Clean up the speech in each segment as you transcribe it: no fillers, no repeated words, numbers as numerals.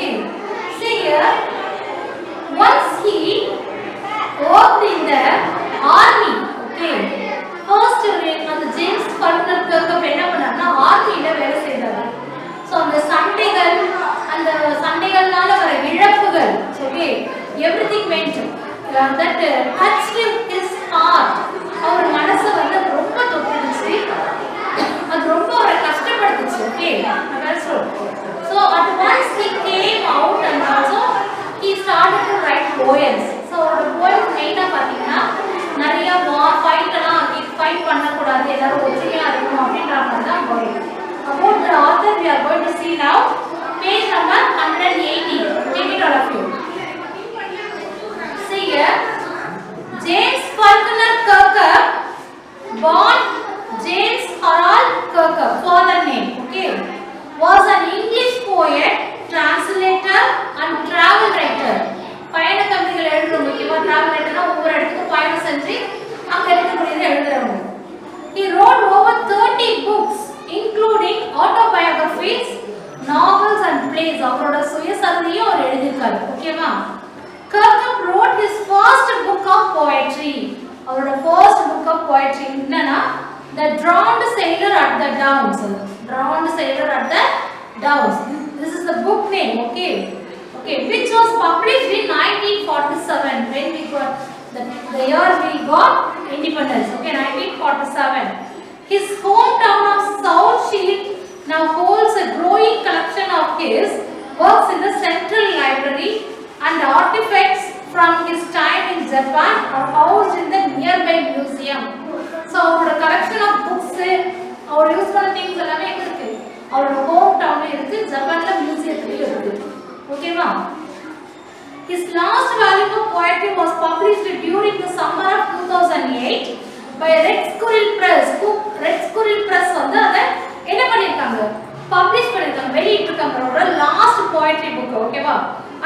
Okay. See here. Once he worked in the army. Okay. First அந்த James ஃபல்க்னர் Garg என்ன பண்ணாருன்னா ஆர்மியில வேலை செய்தாரு. ஸோ அந்த சண்டைகள்னால வர இழப்புகள், okay, everything meant that touched his heart. அவர் மனசை வந்து ரொம்ப தொட்டுடுச்சு, அது ரொம்ப அவரை கஷ்டப்படுத்துச்சு. Okay, so at once he came out and also he started to write poems. So அவரோட poems மெயினாக பார்த்தீங்கன்னா நிறைய ஃபைட் பண்ணக்கூடாது, எல்லாரும் ஒற்றுமையாக இருக்கணும் அப்படின்ற மாதிரி தான் போயிடும். About the author we are going to see now, page number 180. Take it all of you. See here, James Faulkner Kirker, born James Harold Kirker, father name, okay, was an English poet, translator and travel writer. பயண கவிதைகள் எழுதுறவங்க, முக்கியமா travel writerனா ஒவ்வொரு இடத்துக்கு பயணம் செஞ்சு அங்க இருக்கக்கூடியதை எழுதுறவங்க. He wrote over 30 books including autobiographies, novels and plays. அவரோட சுயசரிதையும் அவர் எழுதியிருக்காரு. ஓகேவா? Kirker wrote his first book of poetry. அவரோட first book of poetry என்னன்னா The Drowned Sailor at the Downs. Drowned Sailor at the Downs. This is the book name, okay? Okay, which was published in 1947 when we got the year we got independence. Okay, 1947. His hometown of South Shield now holds a growing collection of his works in the Central Library, and artifacts from his time in Japan are housed in the nearby museum. So, our collection of books, our useful things எல்லாமே எங்க இருக்கு? our hometown இருக்கு, ஜப்பான்ல மியூசியத்துல இருக்கு. ஓகேவா? His last volume of poetry was published during the summer of 2008 by Red Squirrel Press. Red Squirrel Press வந்து அத என்ன பண்ணிருக்காங்க? பப்ளிஷ் பண்ணிருக்காங்க, வெளியிட்டிருக்காங்க. அவரோட லாஸ்ட் poetry book, ஓகேவா?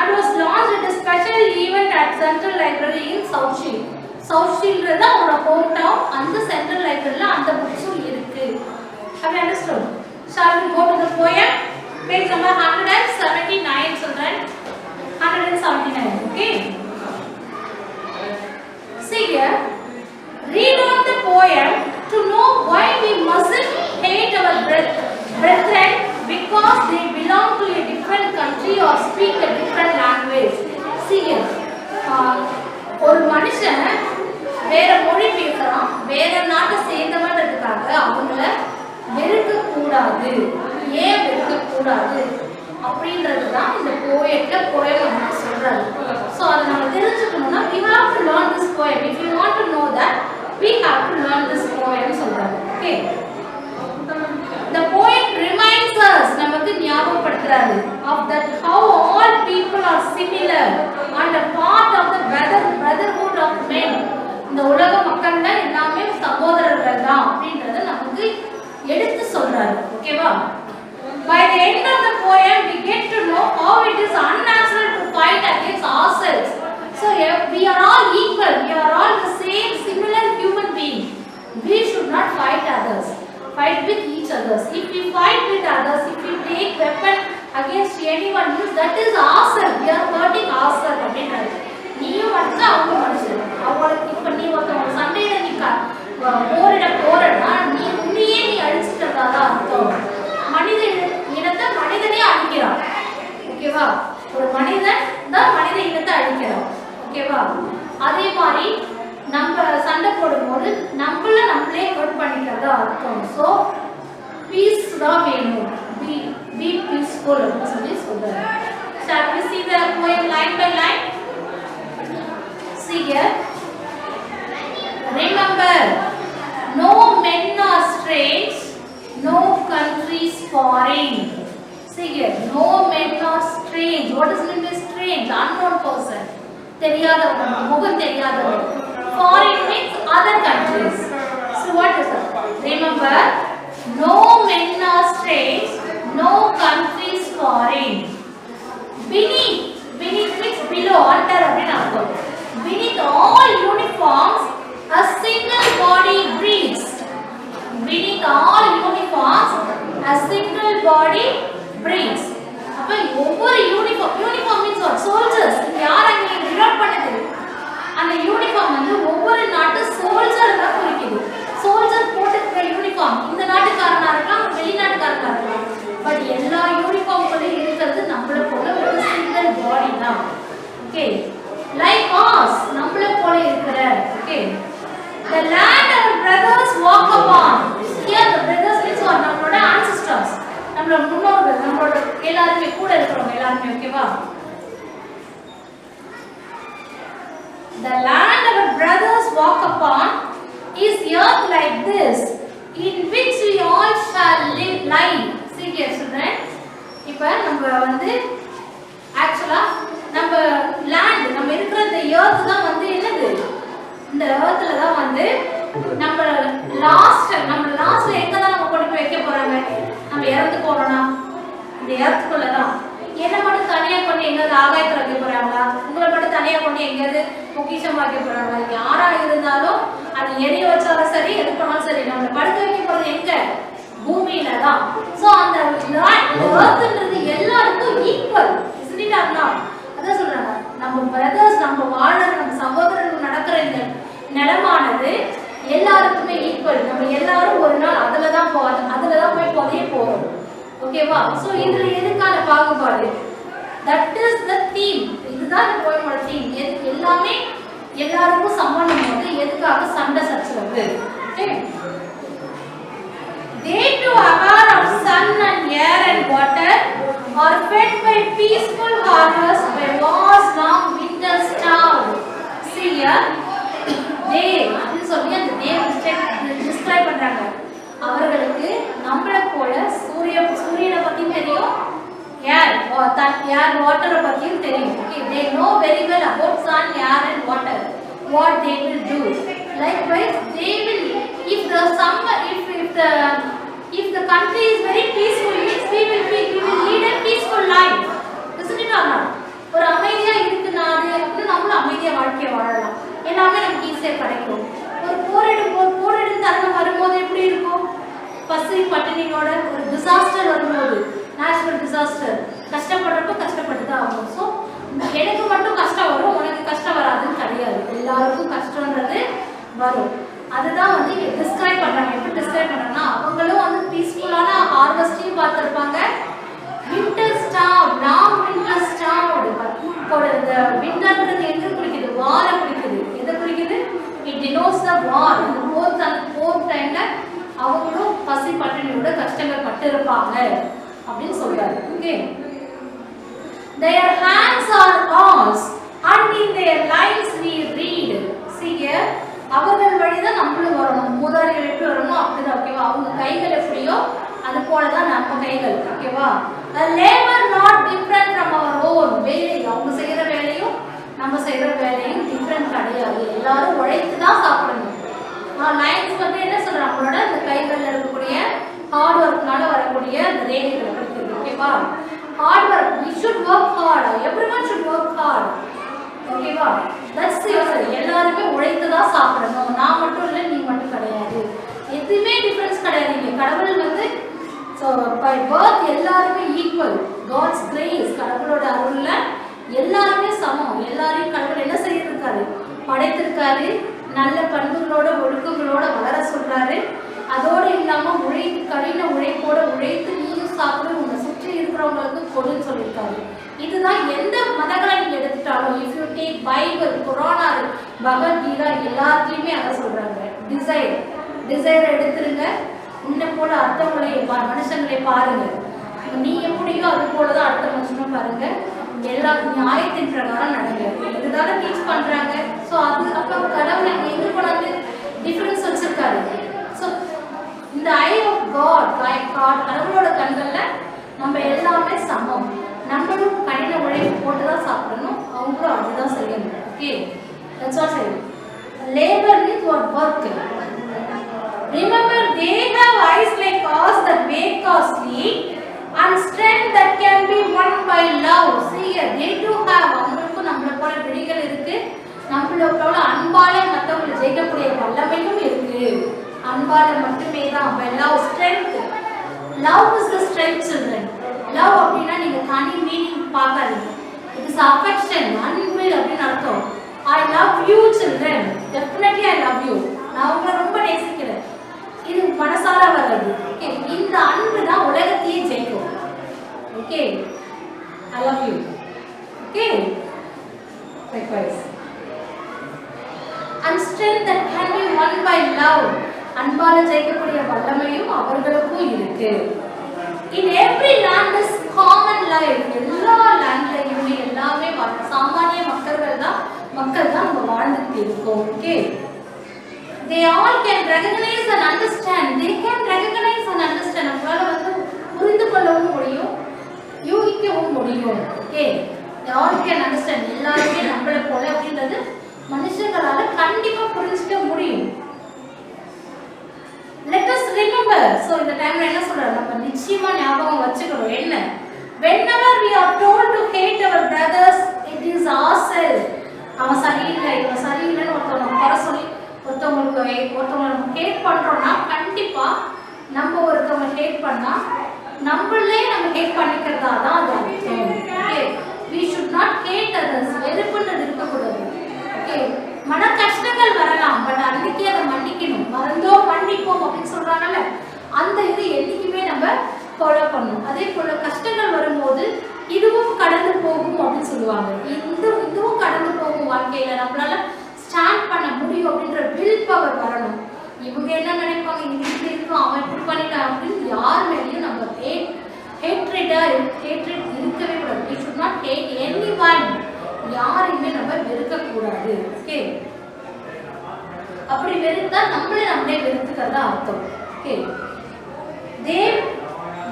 And was launched at a special event at Central Library in South Shield. South Shield தான் அவரோட ஹோம் டவுன். அந்த Central Libraryல அந்த புக்ஸும் இருக்கு. Have you understood? Shall we go to the poem? Page number 179, children. 179, okay? See here. Read on the poem to know why we mustn't hate our brethren because they belong to a different country or speak a different language. See here. ஒரு மனுஷன் வேற மொழி பேசுறான், வேற நாட்டை சேர்ந்தவன்றதுக்காக அவங்கள வெறுக்க கூடாது. ஏன் வெறுக்க கூடாது அப்படின்றது தான் இந்த போயட்ல போயம் நமக்கு சொல்றாரு. ஸோ அதை நம்ம தெரிஞ்சுக்கணும்னா we have to learn this poem. If you want to know that, we have to learn this poem சொல்றாரு. Okay. The poet reminds us, நமக்கு ஞாபகப்படுத்துறாரு of that how all people are similar and a part of the brotherhood of men. இந்த உலக மக்கள்ல எல்லாமே சகோதரர்கள் தான் அப்படின்றத நமக்கு எடுத்து சொல்றாரு. ஓகேவா? By the end of the poem we get to know how it is unnatural to fight against ourselves. So we are all equal, we are all the same similar human beings. We should not fight others, fight with each others. If we fight with others, if we take weapon against anyone else, that is ourselves, we are hurting ourselves. அப்படின்றாரு. நீயும் மனுஷன், அவங்க மனுஷன். அவங்களுக்கு இப்ப நீ ஒருத்தவங்க சண்டையில நீ போறடா, நீ உன்னையே நீ அழிச்சுட்டதாதான் அர்த்தம். மனித இனத்தை மனிதனே அழிக்கிறான். ஓகேவா? ஒரு மனிதன் தான் மனித இனத்தை அழிக்கிறான். ஓகேவா? அதே மாதிரி நம்ம சண்டை போடும்போது நம்மளே ஹர்ட் பண்ணிக்கிறதா அர்த்தம். ஸோ பீஸ் தான் வேணும். பி பீஸ்ஃபுல் அப்படின்னு சொல்லி சொல்றாரு. Shall we see the poem line by line? See here. Remember, no men are strange, no countries foreign. See here, no men are strange. What does it mean by strange? Unknown person. தெரியாதவங்க, முகம் தெரியாதவங்க. Foreign means other countries. So what is that? Remember, no men are strange, no countries foreign. Beneath means below, under அப்படினு அர்த்தம். Beneath all uniforms, a single body breathes. Beneath all uniforms, a single body breathes. அப்ப ஒவ்வொரு uniform means what soldiers யார் அங்க drop பண்ணது அந்த uniform வந்து ஒவ்வொரு நாட்டு சோல்ஜர் தான் குறிக்குது சோல்ஜர் போட்டுக்கிற யூனிஃபார்ம் இந்த நாட்டுக்காரனா இருக்கலாம் வெளிநாட்டுக்காரனா இருக்கலாம் பட் எல்லா யூனிஃபார்ம்குள்ளே இருக்கிறது நம்மள போல ஒரு சிங்கிள் பாடி தான் ஓகே லைக் us நம்மள போல இருக்கிற okay the land our brothers walk upon here the brothers means what நம்மளோட ancestors நம்மளோட முன்னோர்கள் நம்மளோட எல்லாரும் கூட இருக்கிறவங்க எல்லாரும் ஓகேவா the land our brothers walk upon is earth like this in which we all shall lie see here children இப்ப நம்ம வந்து ஆக்சுவலா நம்ம லேண்ட் நம்ம இருக்கிற இந்த earth தான் வந்து என்னது இந்த earthல தான் வந்து நம்ம லாஸ்ட்ல எங்க தான் நம்ம கொண்டு போய் வைக்க போறாங்க நம்ம இறந்து போறோம்னா இந்த earthக்குள்ள தான் என்ன மட்டும் தனியா கொண்டு எங்கயாவது ஆகாயத்துல வைக்க போறாங்களா உங்களை மட்டும் தனியா கொண்டு எங்கயாவது பொக்கிஷம் வைக்க போறாங்களா யாரா இருந்தாலும் அது எரிய வச்சாலும் சரி எது பண்ணாலும் சரி நம்ம படுக்க வைக்க போறது எங்க பூமியில தான் சோ அந்த earthன்றது எல்லாருக்கும் equal isn't it or not அதான் சொல்றாங்க நம்ம பிரதர்ஸ் நம்ம வாழற நம்ம சகோதரர்கள் நடக்கிற இந்த நிலமானது எல்லாருக்குமே ஈக்குவல் நம்ம எல்லாரும் ஒரு நாள் அதுல தான் போய் புதைய போறோம் ஓகேவா சோ இதுல எதுக்கான பாகுபாடு that is the theme இதுதான் இந்த போயமோட தீம் எல்லாமே எல்லாருக்கும் சமம் போது எதுக்காக சண்டை சச்சரவு okay they too aware of sun and air and water are fed by peaceful harvest by vast long winter storm see here they அப்படி சொல்லி அந்த they describe பண்றாங்க அவர்களுக்கு நம்மள போல சூரியனை பத்தியும் தெரியும் air water பத்தியும் தெரியும் okay they know very well about sun air and water what they will do likewise they will if the country is very peaceful we will lead a peaceful life isn't it or not ஒரு அமைதியா இருக்கு நாடு அப்படி நம்மளும் அமைதியா வாழ்க்கைய வாழலாம் எல்லாமே நமக்கு ஈஸியா கிடைக்கும் ஒரு போரிடும் தருணம் வரும்போது எப்படி இருக்கும் பசி பட்டினியோட ஒரு டிசாஸ்டர் வரும்போது நேச்சுரல் டிசாஸ்டர் கஷ்டப்படுறப்ப கஷ்டப்பட்டு தான் ஆகும் ஸோ எனக்கு மட்டும் கஷ்டம் வரும் உனக்கு கஷ்டம் வராதுன்னு கிடையாது எல்லாருக்கும் கஷ்டன்றது வரும் அதுதான் வந்து டிஸ்கிரைப் பண்றாங்க எப்படி டிஸ்கிரைப் பண்றாங்கன்னா அவங்களும் வந்து பீஸ்ஃபுல்லான ஹார்வெஸ்டையும் பார்த்துருப்பாங்க winter storm long winter storm இந்த வின்டர்ன்றது எங்க குறிக்குது வாரை குறிக்குது எதை குறிக்குது இட் டினோட்ஸ் த வார் இந்த போர் டைம்ல அவங்களும் பசி பட்டினியோட கஷ்டங்கள் பட்டிருப்பாங்க அப்படின்னு சொல்றாரு okay their hands are ours and in their lives we read see here அவர்கள் வழிதான் நம்மளும் வரணும் மூதாதைகள் எப்படி வரணும் அப்படிதான் ஓகேவா அவங்க கைகள் எப்படியோ அது போலதான் நம்ம கைகள் ஓகேவா labor not different from our own வேலை அவங்க செய்யற வேலையும் நம்ம செய்யற வேலையும் டிஃபரெண்ட் கிடையாது எல்லாரும் உழைத்து தான் சாப்பிடணும் லைன்ஸ் வந்து என்ன சொல்றாங்க நம்மளோட இந்த கைகள்ல இருக்கக்கூடிய ஹார்ட் ஒர்க்னால வரக்கூடிய அந்த ரேகைகளை குறிக்கிறது ஓகேவா hard work we should work hard everyone should work hard ஓகேவா தட்ஸ் யுவர் எல்லாரும் உழைத்து தான் சாப்பிடணும் நான் மட்டும் இல்லை நீ மட்டும் கிடையாது எதுவுமே டிஃபரன்ஸ் கிடையாது இங்க கடவுள் வந்து ஸோ பை பர்த் எல்லாருமே ஈக்குவல் காட்ஸ் கிரேஸ் கடவுளோட அருள்ல எல்லாருமே சமம் எல்லாரையும் கடவுள் என்ன செய்யிருக்காரு படைத்திருக்காரு நல்ல பண்புகளோட ஒழுக்கங்களோட வளர சொல்றாரு அதோடு இல்லாம கடின உழைப்போட உழைத்து நீயும் சாப்பிட உன்னை சுற்றி இருக்கிறவங்களுக்கு கொடுன்னு சொல்லியிருக்காரு இதுதான் எந்த மதங்களை நீங்க எடுத்துட்டாலும் if you take Bible Quran Bhagavad Gita எல்லாத்துலயுமே அதை சொல்றாங்க டிசைர் எடுத்துருங்க உன்னை போல அடுத்தவங்களை மனுஷங்களை பாருங்க நீ எப்படியோ அது போலதான் அடுத்த மனுஷனும் பாருங்க எல்லா நியாயத்தின் பிரகாரம் நடங்க இதுதானே டீச் பண்றாங்க ஸோ அது அப்போ கடவுளை எங்க கொண்டாந்து டிஃபரன்ஸ் வச்சிருக்காரு ஸோ இந்த ஐ ஆஃப் காட் கடவுளோட கண்கள்ல நம்ம எல்லாமே சமம் நம்மளும் கடின உழைப்பு போட்டு தான் சாப்பிடணும் அவங்களும் அதுதான் செய்யணும் ஓகே தட்ஸ் வாட் செய்யணும் labour means what work remember they have eyes like us that make us sleep and strength that can be won by love see they do have அவங்களுக்கு நம்மள போல விழிகள் இருக்கு நம்மள போல அன்பால மத்தவங்களை ஜெயிக்கக்கூடிய வல்லமையும் இருக்கு அன்பால மட்டுமே தான் by love strength love is the strength children love அப்படின்னா நீங்க தனி மீனிங் பார்க்காதீங்க. இட் இஸ் அஃபெக்ஷன், அன்பு அப்படின்னு அர்த்தம். I love you children, definitely I love you, நான் உங்களை ரொம்ப நேசிக்கிறேன், இது மனசார வர்றது. ஓகே, இந்த அன்பு தான் உலகத்தையே ஜெயிக்கும். Okay, I love you. Okay, likewise. And strength that can be won by love, அன்பால ஜெயிக்கக்கூடிய வல்லமையும் அவர்களுக்கும் இருக்கு. In every land is common life, எல்லா லேண்ட்லயுமே எல்லாமே சாமானிய மக்கள் தான் நம்ம வாழ்ந்துட்டு இருக்கோம். Okay, they all can recognize and understand, they can recognize and understand, நம்மளால வந்து புரிந்து கொள்ளவும் முடியும், யூகிக்கவும் முடியும். Okay, they all can understand, எல்லாருமே நம்மளை போல அப்படின்றது மனுஷங்களால கண்டிப்பா புரிஞ்சுக்க முடியும். Let us remember, so இந்த டைம்ல என்ன சொல்றாரு, நம்ம நிச்சயமா ஞாபகம் வச்சுக்கணும் என்ன, whenever we are told to hate our brothers, it is ourselves. அவன் சரியில்லை இவன் சரியில்லைன்னு ஒருத்தவங்க குறை சொல்லி ஒருத்தவங்க ஹேட் பண்றோம்னா கண்டிப்பா நம்ம ஒருத்தவங்க ஹேட் பண்ணா நம்மளே நம்ம ஹேட் பண்ணிக்கிறதா தான் அது அர்த்தம். Okay, we should not hate others, வெறுப்புன்றது இருக்கக்கூடாது. ஓகே, மன கஷ்டங்கள் வரலாம், பட் அன்னைக்கு அதை மன்னிக்கணும். மறந்தோ மன்னிப்போம் அப்படின்னு சொல்றாங்கல்ல, அந்த இது என்னைக்குமே நம்ம ஃபாலோ பண்ணணும். அதே போல கஷ்டங்கள் வரும்போது இதுவும் கடந்து போகும் அப்படின்னு சொல்லுவாங்க. இதுவும் கடந்து போகும், வாழ்க்கையில நம்மளால ஸ்டாண்ட் பண்ண முடியும் அப்படின்ற வில் பவர் வரணும். இவங்க என்ன நினைப்பாங்க, இப்படி இருக்கும், அவன் இப்படி பண்ணிட்டான் அப்படின்னு யார் மேலேயும் நம்ம ஹேட்ரேட் இருக்கவே கூடாது. we should not hate anyone, யாரையுமே நம்ம வெறுக்கக்கூடாது. ஓகே, அப்படி வெறுத்தா நம்மளே வெறுத்துக்கிறதா அர்த்தம். Okay, they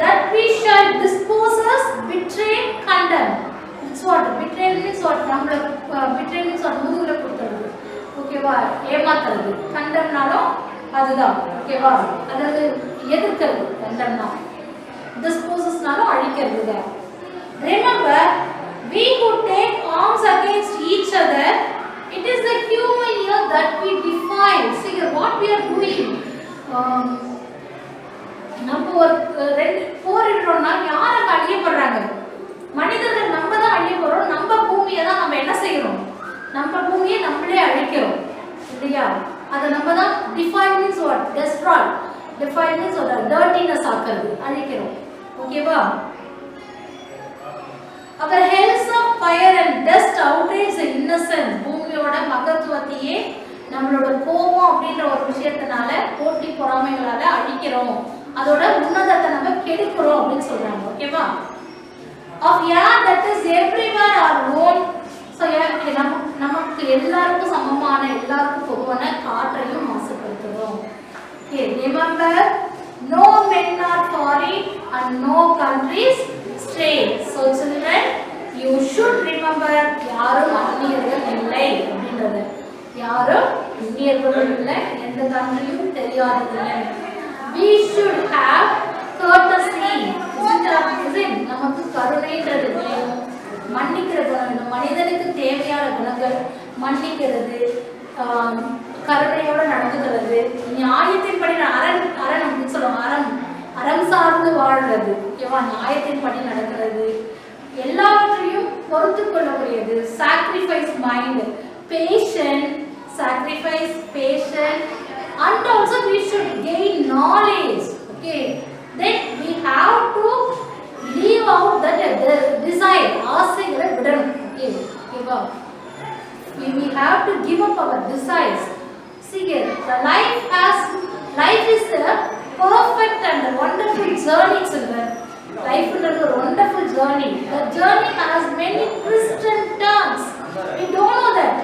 that we shall dispose us, betray, condemn. It's what betray means, what நம்மள betray means what முதுகுல குத்துறது. ஓகேவா, ஏமாத்துறது. கண்டம்னாலும் அதுதான். ஓகேவா, அதாவது எதிர்க்கிறது கண்டம்னா. டிஸ்போசஸ்னாலும் அழிக்கிறது தான். Remember, we who take arms against each other, it is the human year that we defile. See what we are doing. நம்ம ஒரு ரெண்டு போரிடுறோம்னா யாரை அழியப்படுறாங்க, மனிதர்கள் நம்ம தான் அழிய போறோம். நம்ம பூமியை தான் நம்ம என்ன செய்யறோம், நம்ம பூமியை நம்மளே அழிக்கிறோம் இல்லையா. அதை நம்ம தான் defile means what, destroy, defile means what, dirtiness ஆக்குறது, அழிக்கிறோம். ஓகேவா, our hells of fire and dust outrage the innocence, பூமியோட மகத்துவத்தையே நம்மளோட கோபம் அப்படின்ற ஒரு விஷயத்தினால போட்டி பொறாமைகளால அழிக்கிறோம், அதோட உன்னதத்தை நம்ம கெடுக்கிறோம் அப்படின்னு சொல்றாங்க. ஓகேவா, of air that is everywhere our own, so நமக்கு எல்லாருக்கும் சமமான எல்லாருக்கும் பொதுவான காற்றையும் மாசுபடுத்துறோம். Okay, remember, no men are foreign and no countries stray. So children, you should remember, யாரும் அந்நியர்கள் இல்லை அப்படின்றது, யாரும் அந்நியர்கள் இல்லை, எந்த கண்ட்ரியும் தெரியாததில்லை. We should have courtesy, நமக்கு கருணைன்றது வேணும், மன்னிக்கிற குணம் வேணும். மனிதனுக்கு தேவையான குணங்கள் மன்னிக்கிறது, கருணையோடு நடந்துக்கிறது, நியாயத்தின்படி அரண் அப்படின்னு சொல்லுவாங்க, அறம் சார்ந்து வாழ்றது. ஓகேவா, நியாயத்தின்படி நடக்கிறது, எல்லாவற்றையும் பொறுத்து கொள்ளக்கூடியது. Sacrifice mind, patience, sacrifice, patient, and also we should gain knowledge. Okay, then we have to leave out that desire, ஆசைகளை விடணும். Okay, we have to give up our desires. See here, the life is a perfect and wonderful journey, children. Life is a wonderful journey. The journey has many twists and turns. We don't know that.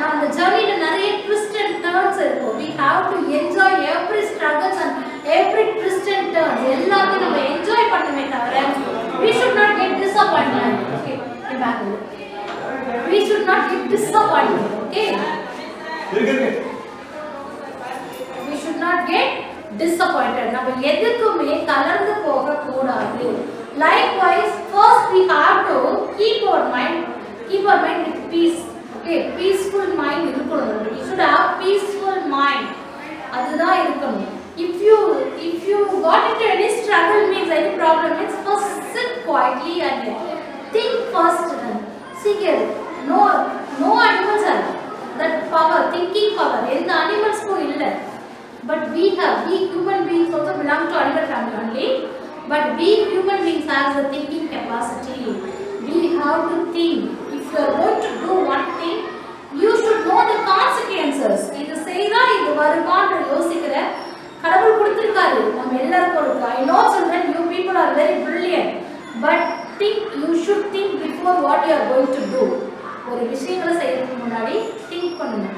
Now the journey is நிறைய twists and turns இருக்கும். We have to enjoy every struggles and every twist and turns. எல்லாத்தையும் நம்ம enjoy பண்ணவே தவிர we should not get disappointed. Okay, back. We should not get disappointed. Okay, we should not get disappointed. நம்ம எதுக்குமே தளர்ந்து போக கூடாது. Likewise, first we have to keep our mind with peace. Okay, peaceful mind இருக்கணும். We should have peaceful mind. அதுதான் இருக்கணும். if you got into any struggle means any problem means first sit quietly and think first. See here, no animals have that power, thinking power. எந்த animalsக்கும் இல்ல. But we human beings also belong to animal family only. But we human beings have the thinking capacity. We have to think. If you are going to do one thing, you should know the consequences. இது செய்தா இது வருமான்னு யோசிக்கிற கடவுள் கொடுத்திருக்காரு நம்ம எல்லாருக்கும். I know children, you people are very brilliant, but you should think before what you are going to do. ஒரு விஷயங்களை செய்யறதுக்கு முன்னாடி think பண்ணுங்க.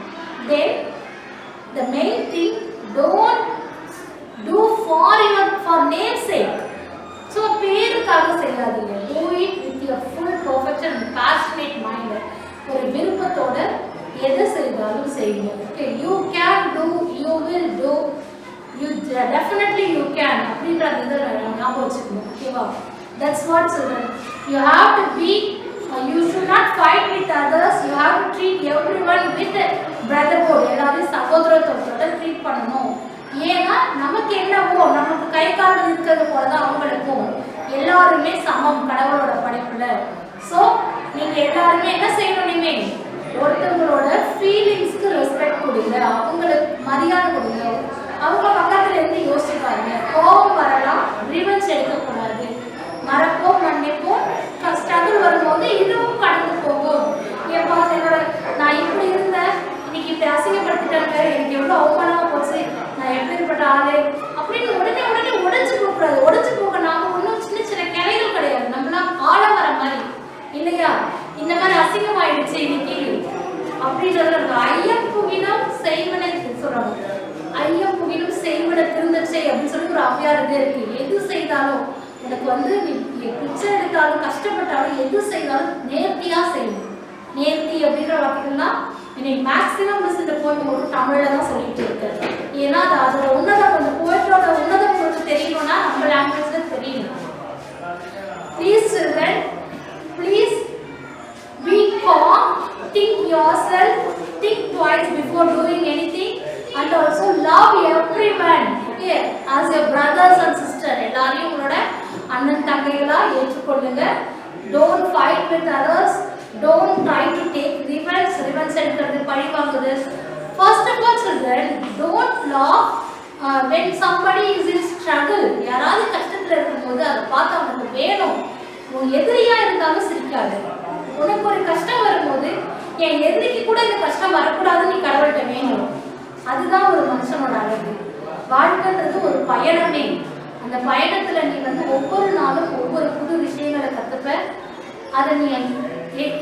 Then the main thing, don't do for name's sake. So பேருக்காக செய்யாதீங்க. Do it with your full perfection and passionate mind. ஒரு விருப்பத்தோட எதை செய்தாலும் செய்யுங்க. Okay, you can do, you will do, you definitely you can. அப்படின்றது ஞாபகம் வச்சுக்கணும். ஓகேவா? That's what children. You have to be, you should not fight with others. You have to treat everyone with brotherhood. எல்லாரையும் சகோதரத்தோட treat பண்ணணும். ஏன்னா நமக்கு என்னவோ நமக்கு கை கால் இருக்கிறது போலதான் அவங்களுக்கும். எல்லாருமே சமம் கடவுளோட படைப்புல. ஸோ நீங்க எல்லாருமே என்ன செய்யணுமே, ஒருத்தவங்களோட ஃபீலிங்ஸ்க்கு ரெஸ்பெக்ட் கொடுங்க, அவங்களுக்கு மரியாதை கொடுங்க. அவங்க பக்கத்துல இருந்து யோசிப்பாங்க. கோபம் வரலாம், ரிவெஞ்ச் எடுக்கக்கூடாது. மறப்போம், மன்னிப்போம். ஸ்ட்ரகிள் வரும்போது இதுவும் கடந்து போகும். ஏப்பா என்னோட நான் இப்படி இருந்தேன், இன்னைக்கு இப்படி அசிங்கப்படுத்திட்டாங்க, எனக்கு எவ்வளோ அவமானமா போச்சு, நான் எப்படிப்பட்ட ஆளு அப்படின்னு உடனே உடைச்சு போகக்கூடாது. உடைச்சு போக நாம ஒன்றும் சின்ன சின்ன கிளைகள் கிடையாது. நம்மளாம் ஆழமரம் மாதிரி இல்லையா? இந்த மாதிரி அசிங்கமாயிடுச்சு இன்னைக்கு அப்படின்றது ஐயம் புகினம் செய்வனை சொல்றாங்க. ஐயம் புகினம் செய்வனை திருந்தச்சை அப்படின்னு சொல்லி ஒரு அவ்வியார் இதே இருக்கு. எது செய்தாலும் உனக்கு நீ பிச்சை எடுத்தாலும் கஷ்டப்பட்டாலும் எது செய்தாலும் நேர்த்தியா செய்யணும். நேர்த்தி அப்படின்ற வார்த்தைகள்லாம் இன்னைக்கு மேக்ஸிமம் மிஸ் இந்த போய் ஒரு தமிழ்ல தான் சொல்லிட்டு இருக்காரு. ஏன்னா அதோட உன்னதம், அந்த போயிட்டோட உன்னதம் உங்களுக்கு தெரியணும்னா நம்ம லாங்குவேஜ்ல தெரியணும். Please children, please be calm, think yourself, think twice before doing anything, and also love everyone. Okay, as your brothers and sisters. எல்லாரையும் உங்களோட அண்ணன் தங்கைகளா ஏற்றுக்கொள்ளுங்க. Don't fight with others. Don't try to take revenge. Revenge எடுக்கிறது, பழி வாங்குறது. First of all children, don't laugh when somebody is in struggle. யாராவது கஷ்டத்துல இருக்கும்போது அதை பார்த்து அவனுக்கு வேணும். உன் எதிரியா இருந்தாலும் சிரிக்காது. உனக்கு ஒரு கஷ்டம் வரும்போது என் எதிரிக்கு கூட இந்த கஷ்டம் வரக்கூடாதுன்னு நீ கடவுள்கிட்ட வேணும். அதுதான் ஒரு மனுஷனோட அழகு. வாழ்க்கைன்றது ஒரு பயணமே. அந்த பயணத்துல நீ ஒவ்வொரு நாளும் ஒவ்வொரு புது விஷயங்களை கத்துப்ப. அதை நீ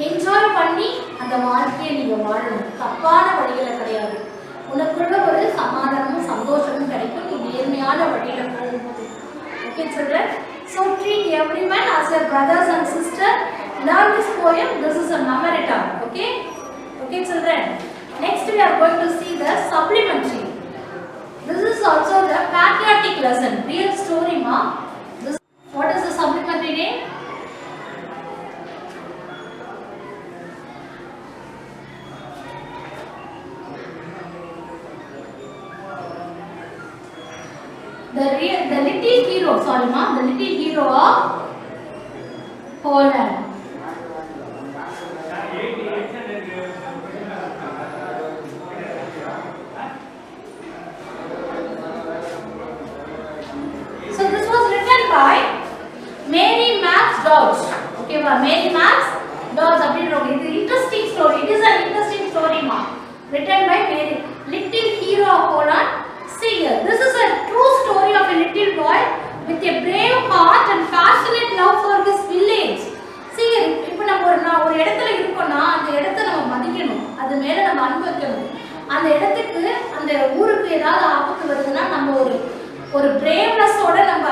என்ஜாய் பண்ணி அந்த வாழ்க்கையை நீங்க வாழணும். தப்பான வழிகளை கிடையாது. உனக்குள்ள ஒரு சமாதானமும் சந்தோஷமும் கிடைக்கும் நீ நேர்மையான வழியில போகும்போது. Okay children, so treat everyone as your brothers and sisters. Learn this poem. This is a Namarita. Okay children. Next we are going to see the supplementary. This is also the patriotic lesson. Real story ma. What is the supplementary name? The little hero. Sorry ma. The little hero of Poland. So this was written by Mary Max Dodge. Okay, Mary Max Dodge. It's an interesting story. It is an interesting story, ma. Written by Mary. Little hero of Poland. See here. This is a true story of a little boy with a brave heart and passionate love for his village. See here. இப்போ நம்ம ஒரு இடத்துல இருக்கோம்னா அந்த இடத்தை நம்ம மதிக்கணும். அது மேல நம்ம அன்பு வைக்கணும். அந்த இடத்துக்கு அந்த ஊருக்கு ஏதாவது ஆபத்து வருதுன்னா நம்ம ஒரு பிரேவ்னஸோட நம்ம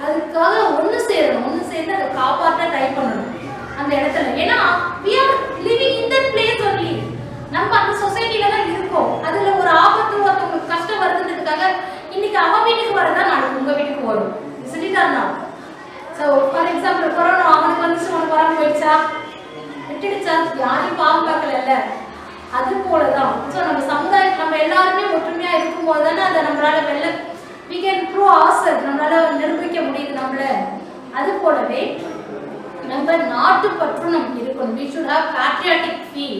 அதுக்காக ஒன்று சேரணும். ஒன்று சேர்ந்து அதை காப்பாற்ற ட்ரை பண்ணணும் அந்த இடத்துல. ஏன்னா we are living in that place only. நம்ம அந்த சொசைட்டில தான் இருக்கோம். அதுல ஒரு ஆபத்து ஒருத்தவங்களுக்கு கஷ்டம் வருதுன்றதுக்காக இன்னைக்கு அவன் வீட்டுக்கு வரதா நாளைக்கு உங்க வீட்டுக்கு வரும். சொல்லிட்டாருனா ஸோ ஃபார் எக்ஸாம்பிள் கொரோனா அவனுக்கு வந்துச்சு, உனக்கு வராமல் போயிடுச்சா, விட்டுடுச்சா, யாரையும் பாவம் பார்க்கல. அது போலதான் ஸோ நம்ம சமுதாயம் நம்ம எல்லாருமே ஒற்றுமையா இருக்கும்போது தானே அதை நம்மளால we can prove ourselves, நம்மளால நிரூபிக்க முடியுது நம்மள. அது போலவே நம்ம நாட்டு பற்று நமக்கு இருக்கணும். we should have patriotic feel.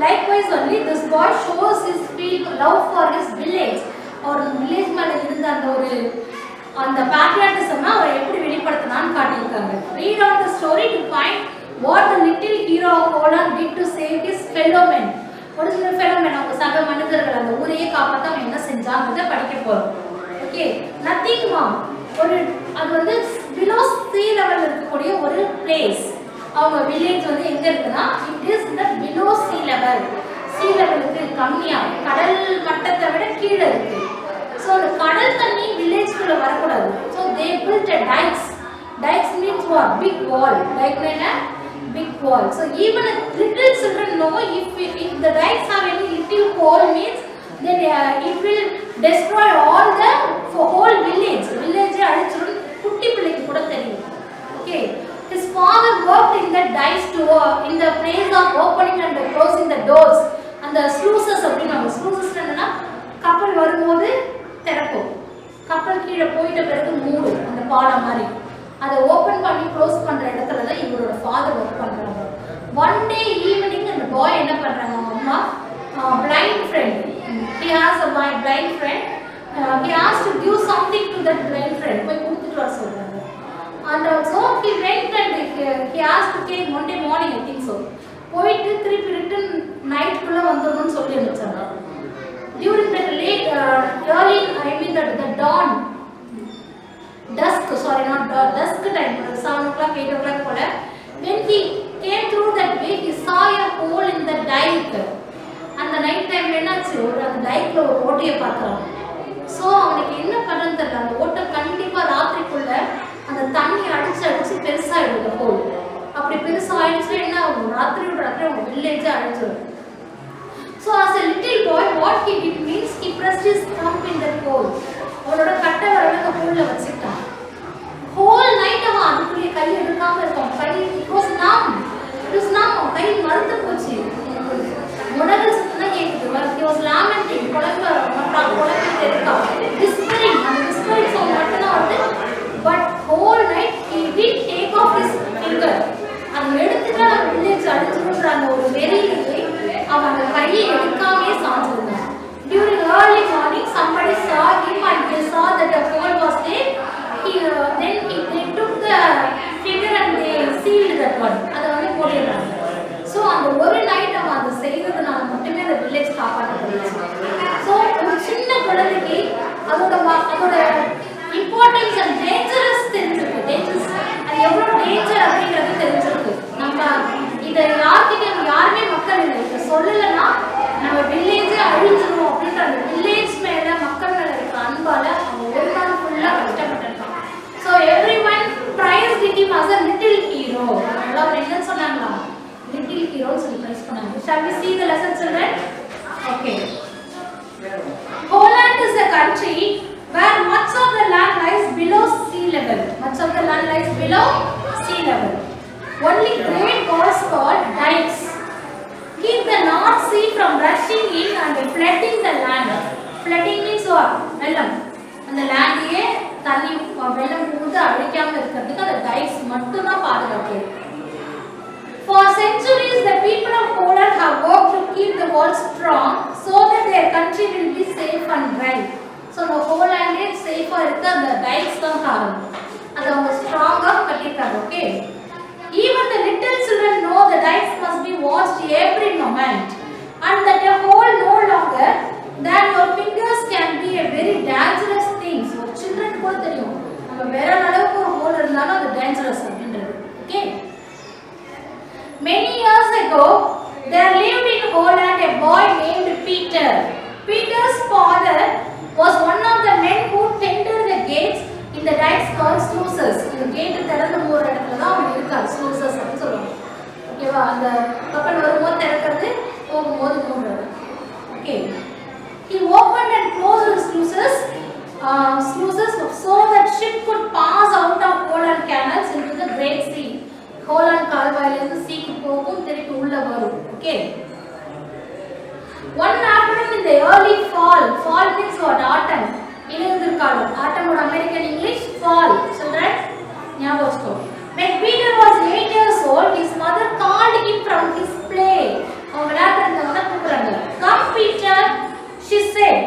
Likewise only this boy shows his feel love for his village. Our village மேல இருந்த அந்த patriotism அவர் எப்படி வெளிப்படுத்தினான்னு காட்டியிருக்காங்க. read out the story to find what the little hero of Holland did to save his fellow men. ஒரு சில fellow men அவங்க சக மனிதர்கள் அந்த ஊரையே காப்பாத்த அவன் என்ன செஞ்சாங்கறத படிக்க போறோம். Okay, nothing wrong. அது below sea level இருக்கக்கூடிய ஒரு place. அவங்க village எங்க இருக்குன்னா it is the below sea level. sea levelக்கு கம்மியா கடல் மட்டத்தை விட கீழ இருக்கு. So அந்த கடல் தண்ணி village குள்ள வர கூடாது. So they built a dikes. Dikes means what? Big wall. Like என்ன? Big wall. So even little children know if the dikes have any little hole means then it will destroy all the whole village. Village அழிச்சிரும். குட்டி பிள்ளைக்கு கூட தெரியும். Okay. His father worked in the dikes to in the place of opening and closing the doors. And the sluices அப்படினா sluices என்னன்னா கப்பல் வரும்போது திறக்கும். கப்பல் கீழ போயிட்ட பிறகு மூடும் அந்த பாலம் மாதிரி. அதை ஓபன் பண்ணி க்ளோஸ் பண்ற இடத்துல தான் இவரோட ஃாதர் வர்க் பண்றாங்க. One day evening அந்த பாய் என்ன பண்றாங்க அம்மா blind friend. He has a blind friend. He asked to give something to that blind friend. போய் கொடுத்துட்டு வர சொல்றாங்க. And also he went and he asked to take Monday morning I think so. போயிட்டு திருப்பி ரிட்டர்ன் நைட் குள்ள வந்துறணும்னு சொல்லி அனுப்பிச்சாங்க. During that late early the dawn dusk time 7 o'clock 8 o'clock போல when he came through that way he saw a hole in the dike. அந்த night time என்னாச்சு அந்த டைக்ல ஒரு ஓட்டையை பார்க்கறான். சோ அவனுக்கு என்ன பண்ணனும் தெரியல. அந்த ஓட்டை கண்டிப்பா ராத்திரிக்குள்ள அந்த தண்ணி அடிச்சு பெருசாயிடுது ஹோல். அப்படி பெருசாயிடுச்சு என்ன ஆகும் ராத்திரியோட ராத்திரி அவங்க village அழிஞ்சிடும். So as a little boy what he did means he pressed his thumb in that hole. அவரோட கட்டை விரலை அந்த ஹோல்ல வச்சிட்டான். whole night அவன் அதுக்குள்ளே கை எடுக்காம இருக்கான். கை it was numb. கை மரத்து போச்சு. உடனே சுத்தமா கேக்குது. he was lamenting. குழம்பு இருக்கா whispering. அந்த whispering sound மட்டும் தான் but whole night he did take off his finger. அந்த எடுத்துட்டு அந்த வில்லேஜ் அழிஞ்சுன்ற அந்த ஒரு வெறியிலே அவன் அந்த கையை எடுக்காமே சாஞ்சிருந்தான். During early morning somebody saw him and they saw that the hole was there. They took the finger and they sealed that one. அதை போட்டுறாங்க. So அந்த ஒரு நைட் அவன் அதை செய்ததுனால மட்டுமே அந்த வில்லேஜ் காப்பாற்றப்பட்டுச்சு. So ஒரு சின்ன குழந்தைக்கு அதோட இம்பார்ட்டன்ஸ் அண்ட் டேஞ்சரஸ் தெரிஞ்சிருக்கு. அது எவ்வளவு டேஞ்சர் அப்படிங்கிறது தெரிஞ்சிருக்கு. நம்ம இதை யாருமே மக்கள் இல்லை இதை சொல்லலைன்னா நம்ம வில்லேஜே அழிஞ்சிடும் அப்படின்ற அந்த வில்லேஜ் மேல மக்கள் மேல இருக்கிற அன்பால அவங்க ஒரு நாள் ஃபுல்லா கஷ்டப்பட்டிருக்காங்க. So every one praise him as a little hero. அவர் என்ன சொன்னாங்களா little hero சொல்லி பிரைஸ் பண்ணாங்க. Shall we see the lesson children? Okay. Holland is a country where much of the land lies below sea level. Only great walls called dikes keep the North Sea from rushing in and flooding the land. Flooding means what? வெள்ளம். அந்த லேண்டையே தண்ணி வெள்ளம் புகுந்து அழிக்காம இருக்கிறதுக்கு அந்த dikes மட்டும் தான் பாதுகாக்குது. For centuries the people of Holland have worked to keep the walls strong so that their country will be safe and dry. So the Holland is safe இருக்க அந்த dikes தான் காரணம். அது அவங்க ஸ்ட்ராங்கா கட்டிருக்காங்க. Okay. Even the little children know the dikes must be watched every moment and that a hole no longer than your fingers can be a very dangerous thing. So children கூட தெரியும் நம்ம வேற அளவுக்கு ஒரு ஹோல் இருந்தாலும் அது dangerous அப்படின்றது. Okay. Many years ago there lived in Holland a boy named Peter. Peter's father was one of the men who tended the gates in the dikes called sluices. இந்த கேட் திறந்து மூற இடத்துல தான் அவங்க இருக்காங்க. sluices அப்படி சொல்லுவாங்க. ஓகேவா? அந்த கப்பல் வரும்போது திறக்கிறது போகும்போது மூடுறது. Okay. He opened and closed the sluices so that ship could pass out of Holland canals into the Great Sea. Holland கால்வாயிலிருந்து சீக்கு போகும் திருப்பி உள்ள வரும். Okay. One afternoon in the early fall means what? Autumn. இலையுதிர்காலம். Autumn would American English fall. Children, ஞாபகம் வச்சுக்கோ. When Peter was 8 years old, his mother called him from his play. அவன் விளையாடுறதுக்கு கூப்பிடுறாங்க. Come Peter, she said.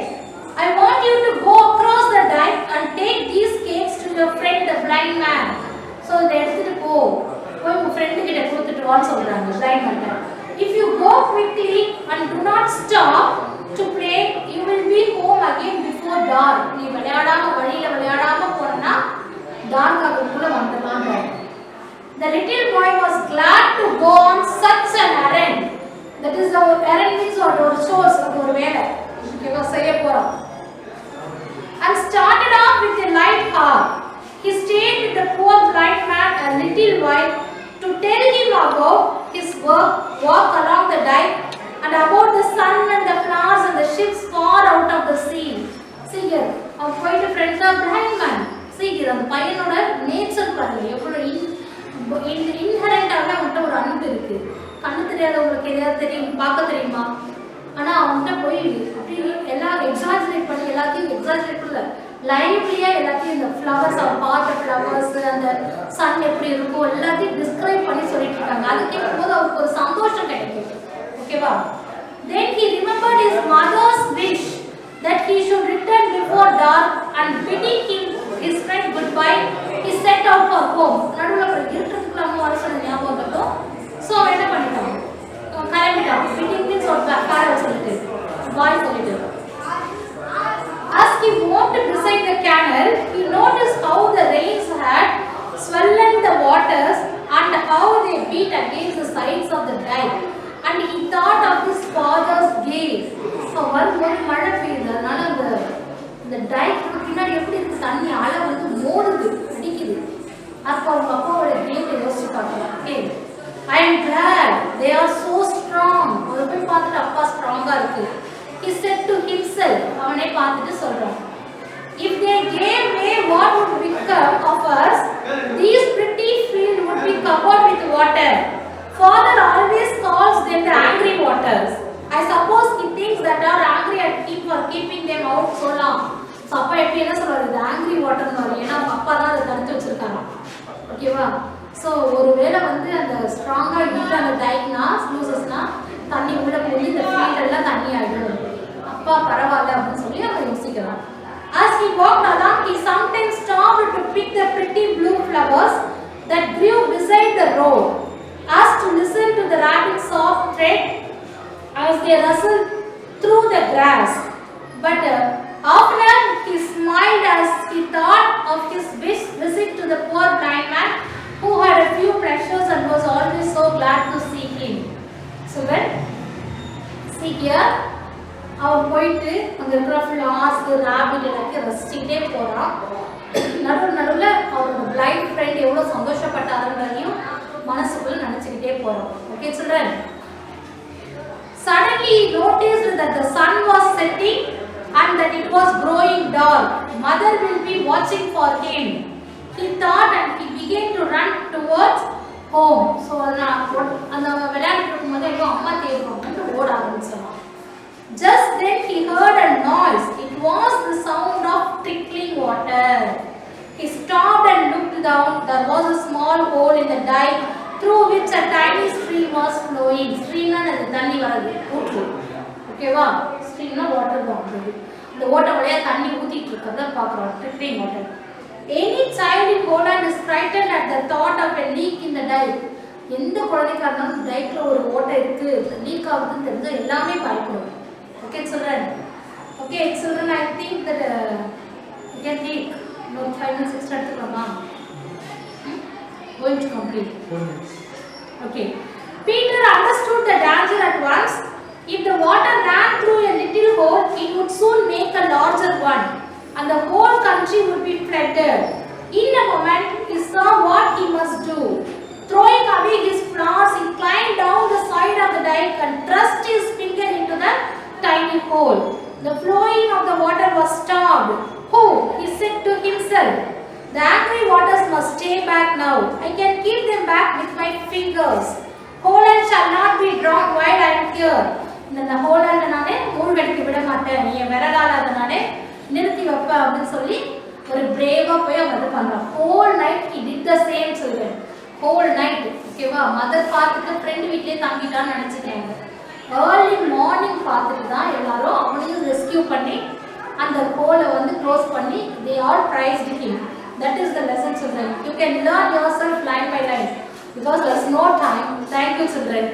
I want you to go across the dike and take these cakes to your friend the blind man. So இதை எடுத்துட்டு போய் உங்க friend கிட்ட கொடுத்துட்டு வான்னு சொல்றாங்க blind man. If you go quickly and do not stop to play, you will be home again before dark. நீ விளையாடாம வழியில விளையாடாம போறனா dark ஆகுறதுக்குள்ள வந்துடலாம். The little boy was glad to go on such an errand. That is the errand means ஒரு source ஒரு வேலை ஓகேவா செய்ய போறோம். And started off with a light heart. He stayed with the poor blind man a little while to tell him about his walk along the dike and about the sun and the flowers and the ships far out of the sea. See here, our quite a friend of blind man. See here, அந்த பையனோட nature பாருங்க எவ்வளவு இன்ஹெரண்டாவே அவன்கிட்ட ஒரு அன்பு இருக்கு. கண்ணு தெரியாதவங்களுக்கு எதாவது தெரியும் பார்க்க தெரியுமா? ஆனா அவன்கிட்ட போய் அப்படி எல்லாம் எக்ஸாஜரேட் பண்ணி எல்லாத்தையும் எக்ஸாஜரேட் பண்ணல லைவ்லியா எல்லாத்தையும் இந்த ஃப்ளவர்ஸ் அவன் பார்த்த ஃப்ளவர்ஸ் அந்த சன் எப்படி இருக்கும் எல்லாத்தையும் டிஸ்கிரைப் பண்ணி சொல்லிட்டு இருக்காங்க. அது கேட்கும்போது அவருக்கு ஒரு சந்தோஷம் கிடைக்கும். ஓகேவா? Then he remembered his mother's wish that he should return before dark and bidding his friend goodbye, he set out for home. நடுவுல இருட்டுக்குள்ள அம்மா வர சொன்ன ஞாபகம் இருக்கும். ஸோ அவன் என்ன பண்ணிட்டான்? கிளம்பிட்டான். bidding means ஒரு காரை சொல்லிட்டு பாய் சொல்லிட்டு. As he walked beside the canal, he noticed how the rains had swollen the waters and how they beat against the sides of the dike. And he thought of his father's gate. So வரும்போது மழை பெய்யுது, அதனால அந்த டைக்கு பின்னாடி எப்படி இருக்கு தண்ணி அலை வந்து மோதுது அடிக்குது. அப்போ அவங்க அப்பாவோட கேட்டை யோசிச்சு பார்க்கலாம். Okay, I am glad they are so strong. ஒரு போய் பார்த்துட்டு அப்பா ஸ்ட்ராங்கா இருக்கு. He said to himself, அவனே பார்த்துட்டு சொல்றான், if they gave way, what would become of us? These pretty fields would be covered with water. Father always calls them the angry waters. I suppose he thinks that are angry at him for keeping them out so long. So அப்பா எப்படி என்ன சொல்றாரு? the angry water னு. ஏன்னா அப்பா தான் அதை தடுத்து வச்சிருக்காங்க. ஓகேவா? ஸோ ஒருவேளை வந்து அந்த ஸ்ட்ராங்கா இல்ல அந்த டைக்னா ஸ்லூசஸ்னா தண்ணி உள்ள போய் இந்த ஃபீல்ட் எல்லாம் தண்ணி ஆயிடும். அப்பா பரவாயில்ல அப்படின்னு சொல்லி அவன் யோசிக்கிறான். As he walked along, he sometimes stopped to pick the pretty blue flowers that grew beside the road, as to listen to the rabbit's soft tread as they rustled through the grass. But often he smiled as he thought of his visit to the poor blind man who had a few pleasures and was always so glad to see him. So then, see here, அவன் போயிட்டு அங்கே இருக்கிற flowers rapid எல்லாத்தையும் ரசிச்சுக்கிட்டே போகிறான். நடுவில் அவரோட blind friend எவ்வளோ சந்தோஷப்பட்டாருன்றதையும் மனசுக்குள்ள நினச்சிக்கிட்டே போகிறோம். Okay children? Suddenly he noticed that the sun was setting and that it was growing dark. Mother will be watching for him, he thought, and he began to run towards home. So அந்த விளையாடிட்டு இருக்கும்போது எவ்வளோ அம்மா தேடுறோம்னு ஓட ஆரம்பிச்சான். Just then he heard a noise. It was the sound of trickling water. He stopped and looked down. There was a small hole in the dike through which a tiny stream was flowing. Stream na the தண்ணி வருது ஊற்று. ஓகேவா? stream na water போகுது. இந்த ஓட்ட வழியா தண்ணி ஊத்திட்டு இருக்கறத பார்க்கறோம். trickling water. Any child in Poland is frightened at the thought of a leak in the dike. எந்த குழந்தைக்கா இருந்தாலும் டைக்ல ஒரு ஓட்டை இருக்கு, லீக் ஆகுதுன்னு தெரிஞ்சா எல்லாமே பயப்படும். Okay children? Okay children, I think that you can take 5 minutes extra to come on. Going to complete. Okay. Peter understood the danger at once. If the water ran through a little hole, it would soon make a larger one, and the whole country would be flooded. In a moment, he saw what he must do. Throwing away his flowers, he climbed down the side of the dike and thrust his finger into the tiny hole. The flowing of the water was stopped. Oh, he said to himself, the angry waters must stay back now. I can keep them back with my fingers. Poland shall not be drowned while I am here. இந்த Holland நானே மூழ்கடிக்க விட மாட்டேன். நீ விரலால அதை நானே நிறுத்தி வைப்பேன் அப்படின்னு சொல்லி ஒரு பிரேவாக போய் அவன் இது பண்ணுறான். Whole night he did the same children. Whole night. ஓகேவா? மதர் பார்த்துட்டு ஃப்ரெண்டு வீட்லேயே தங்கிட்டான்னு நினச்சிட்டாங்க. ஏர்லி மார்னிங் பார்த்துட்டு தான் எல்லாரும் அவனையும் ரெஸ்கியூ பண்ணி அந்த ஹோலை வந்து க்ளோஸ் பண்ணி they all praised him. That is the lesson, children. You can learn yourself line by line because there's no time. Thank you, children.